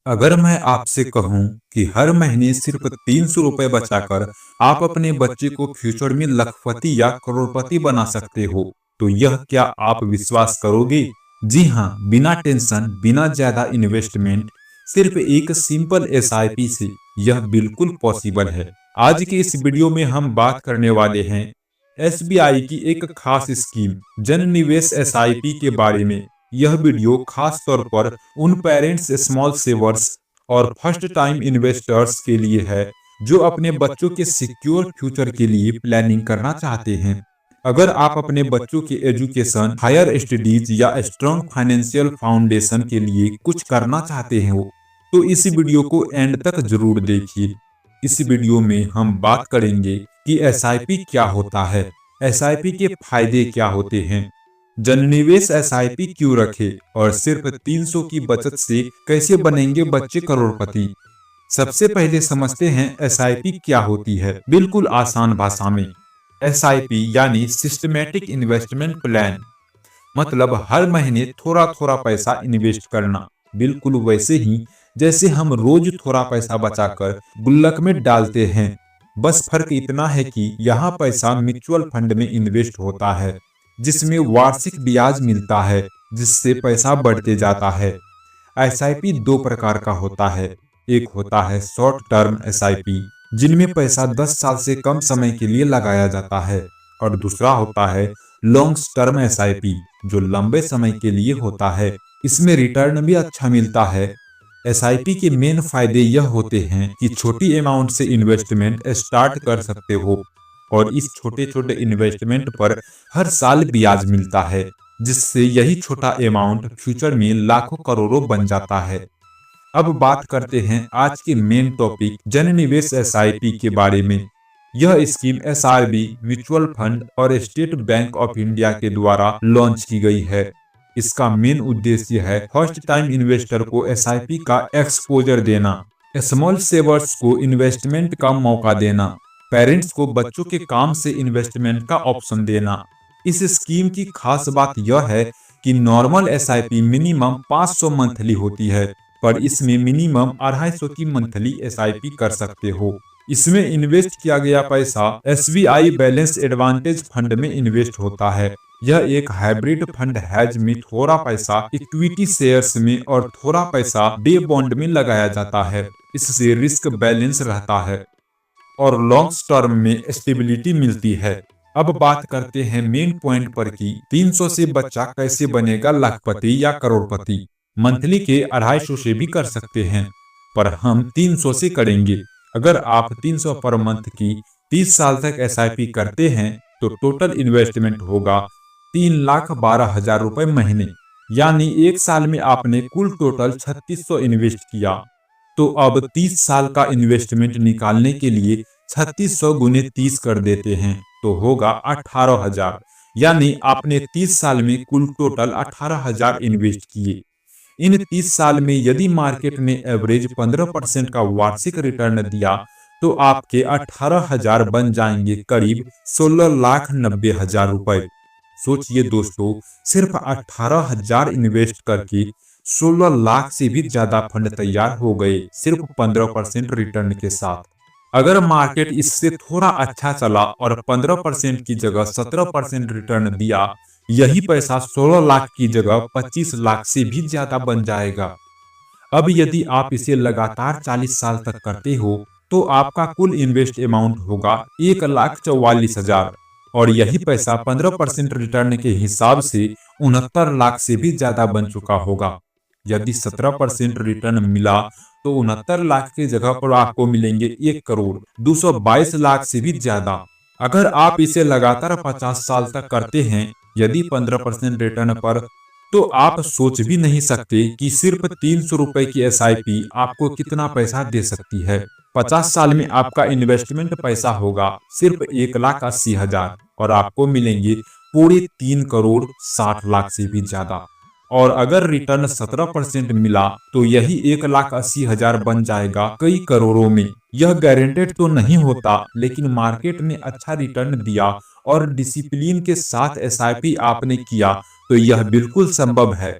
अगर मैं आपसे कहूं कि हर महीने सिर्फ 300 रुपए बचाकर आप अपने बच्चे को फ्यूचर में लखपति या करोड़पति बना सकते हो, तो यह क्या आप विश्वास करोगे? जी हाँ, बिना टेंशन, बिना ज्यादा इन्वेस्टमेंट, सिर्फ एक सिंपल एसआईपी से यह बिल्कुल पॉसिबल है। आज के इस वीडियो में हम बात करने वाले हैं एसबीआई की एक खास स्कीम जन निवेश एसआईपी के बारे में। यह वीडियो खास तौर पर उन पेरेंट्स, स्मॉल सेवर्स और फर्स्ट टाइम इन्वेस्टर्स के लिए है जो अपने बच्चों के सिक्योर फ्यूचर के लिए प्लानिंग करना चाहते हैं। अगर आप अपने बच्चों के एजुकेशन, हायर स्टडीज या स्ट्रॉन्ग फाइनेंशियल फाउंडेशन के लिए कुछ करना चाहते हैं तो इस वीडियो को एंड तक जरूर देखिए। इस वीडियो में हम बात करेंगे कि एसआईपी क्या होता है, एसआईपी के फायदे क्या होते हैं, जननिवेश एसआईपी क्यों रखे और सिर्फ 300 की बचत से कैसे बनेंगे बच्चे करोड़पति। सबसे पहले समझते हैं एसआईपी क्या होती है। बिल्कुल आसान भाषा में, एसआईपी यानी सिस्टमैटिक इन्वेस्टमेंट प्लान, मतलब हर महीने थोड़ा थोड़ा पैसा इन्वेस्ट करना, बिल्कुल वैसे ही जैसे हम रोज थोड़ा पैसा बचाकर गुल्लक में डालते हैं। बस फर्क इतना है कि यहाँ पैसा म्यूचुअल फंड में इन्वेस्ट होता है जिसमें वार्षिक ब्याज मिलता है, जिससे पैसा बढ़ते जाता है। एसआईपी दो प्रकार का होता है। एक होता है शॉर्ट टर्म एसआईपी, जिनमें पैसा 10 साल से कम समय के लिए लगाया जाता है, और दूसरा होता है लॉन्ग टर्म एसआईपी, जो लंबे समय के लिए होता है। इसमें रिटर्न भी अच्छा मिलता है। एसआईपी के मेन फायदे यह होते हैं कि छोटी अमाउंट से इन्वेस्टमेंट स्टार्ट कर सकते हो और इस छोटे छोटे इन्वेस्टमेंट पर हर साल ब्याज मिलता है, जिससे यही छोटा अमाउंट फ्यूचर में लाखों करोड़ों बन जाता है। अब बात करते हैं आज के मेन टॉपिक जन निवेश एसआईपी के बारे में। यह स्कीम एसआरबी, म्यूचुअल फंड और स्टेट बैंक ऑफ इंडिया के द्वारा लॉन्च की गई है। इसका मेन उद्देश्य है फर्स्ट टाइम इन्वेस्टर को एसआईपी का एक्सपोजर देना, स्मॉल सेवर्स को इन्वेस्टमेंट का मौका देना, पेरेंट्स को बच्चों के काम से इन्वेस्टमेंट का ऑप्शन देना। इस स्कीम की खास बात यह है कि नॉर्मल एसआईपी मिनिमम 500 मंथली होती है, पर इसमें मिनिमम 250 की मंथली एसआईपी कर सकते हो। इसमें इन्वेस्ट किया गया पैसा एसबीआई बैलेंस एडवांटेज फंड में इन्वेस्ट होता है। यह एक हाइब्रिड फंड है जिसमें थोड़ा पैसा इक्विटी शेयर्स में और थोड़ा पैसा डे बॉन्ड में लगाया जाता है। इससे रिस्क बैलेंस रहता है और लॉन्ग टर्म में स्टेबिलिटी मिलती है। अब बात करते हैं मेन पॉइंट पर कि 300 से बच्चा कैसे बनेगा लाखपति या करोड़पति। मंथली के 250 से भी कर सकते हैं, पर हम 300 से करेंगे। अगर आप 300 पर मंथ की 30 साल तक एसआईपी करते हैं तो टोटल इन्वेस्टमेंट होगा 3,12,000 रुपए महीने, यानी एक साल में आपने कुल टोटल 3600 इन्वेस्ट किया। तो अब 30 साल का इन्वेस्टमेंट निकालने के लिए 3600 गुने 30 कर देते हैं तो होगा 18,000, यानी आपने 30 साल में कुल टोटल 18,000 इन्वेस्ट किए। इन 30 साल में यदि मार्केट ने एवरेज 15% का वार्षिक रिटर्न दिया तो आपके 18,000 बन जाएंगे करीब 16,90,000 रुपए। सोचिए दोस्तों, सिर्फ 18,000 इन्वेस्ट करके 16 लाख से भी ज्यादा फंड तैयार हो गए, सिर्फ 15% रिटर्न के साथ। अगर मार्केट इससे थोड़ा अच्छा चला और 15% की जगह 17% रिटर्न दिया, यही पैसा 16 लाख की जगह 25 लाख से भी ज्यादा बन जाएगा। अब यदि आप इसे लगातार 40 साल तक करते हो तो आपका कुल इन्वेस्ट अमाउंट होगा 1,44,000 और यही पैसा 15% रिटर्न के हिसाब से 69 लाख से भी ज्यादा बन चुका होगा। यदि 17% रिटर्न मिला तो 69 लाख की जगह पर आपको मिलेंगे 1,02,22,00,000 से भी ज्यादा। अगर आप इसे लगातार 50 साल तक करते हैं, यदि 15% रिटर्न पर, तो आप सोच भी नहीं सकते कि सिर्फ 300 रुपए की एसआईपी आपको कितना पैसा दे सकती है। 50 साल में आपका इन्वेस्टमेंट पैसा होगा सिर्फ 1,80,000 और आपको मिलेंगे पूरे 3,60,00,000 से भी ज्यादा। और अगर रिटर्न 17% मिला तो यही 1,80,000 बन जाएगा कई करोड़ों में। यह गारंटेड तो नहीं होता, लेकिन मार्केट ने अच्छा रिटर्न दिया और डिसिप्लिन के साथ एसआईपी आपने किया तो यह बिल्कुल संभव है।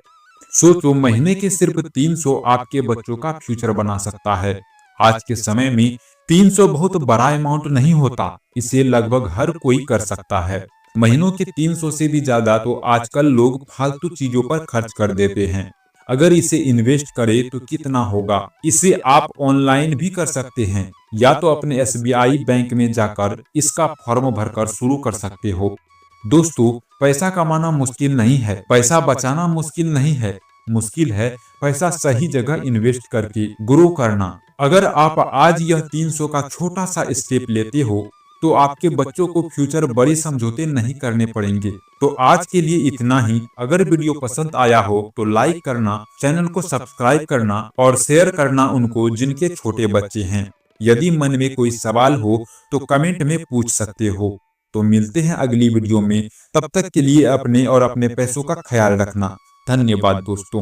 सोचो, महीने के सिर्फ 300 आपके बच्चों का फ्यूचर बना सकता है। आज के समय में 300 बहुत बड़ा अमाउंट नहीं होता, इसे लगभग हर कोई कर सकता है। महीनों के 300 से भी ज्यादा तो आजकल लोग फालतू चीजों पर खर्च कर देते हैं। अगर इसे इन्वेस्ट करें तो कितना होगा? इसे आप ऑनलाइन भी कर सकते हैं, या तो अपने SBI बैंक में जाकर इसका फॉर्म भरकर शुरू कर सकते हो। दोस्तों, पैसा कमाना मुश्किल नहीं है, पैसा बचाना मुश्किल नहीं है, मुश्किल है पैसा सही जगह इन्वेस्ट करके ग्रो करना। अगर आप आज यह 300 का छोटा सा स्टेप लेते हो तो आपके बच्चों को फ्यूचर बड़े समझौते नहीं करने पड़ेंगे। तो आज के लिए इतना ही। अगर वीडियो पसंद आया हो तो लाइक करना, चैनल को सब्सक्राइब करना और शेयर करना उनको जिनके छोटे बच्चे हैं। यदि मन में कोई सवाल हो तो कमेंट में पूछ सकते हो। तो मिलते हैं अगली वीडियो में। तब तक के लिए अपने और अपने पैसों का ख्याल रखना। धन्यवाद दोस्तों।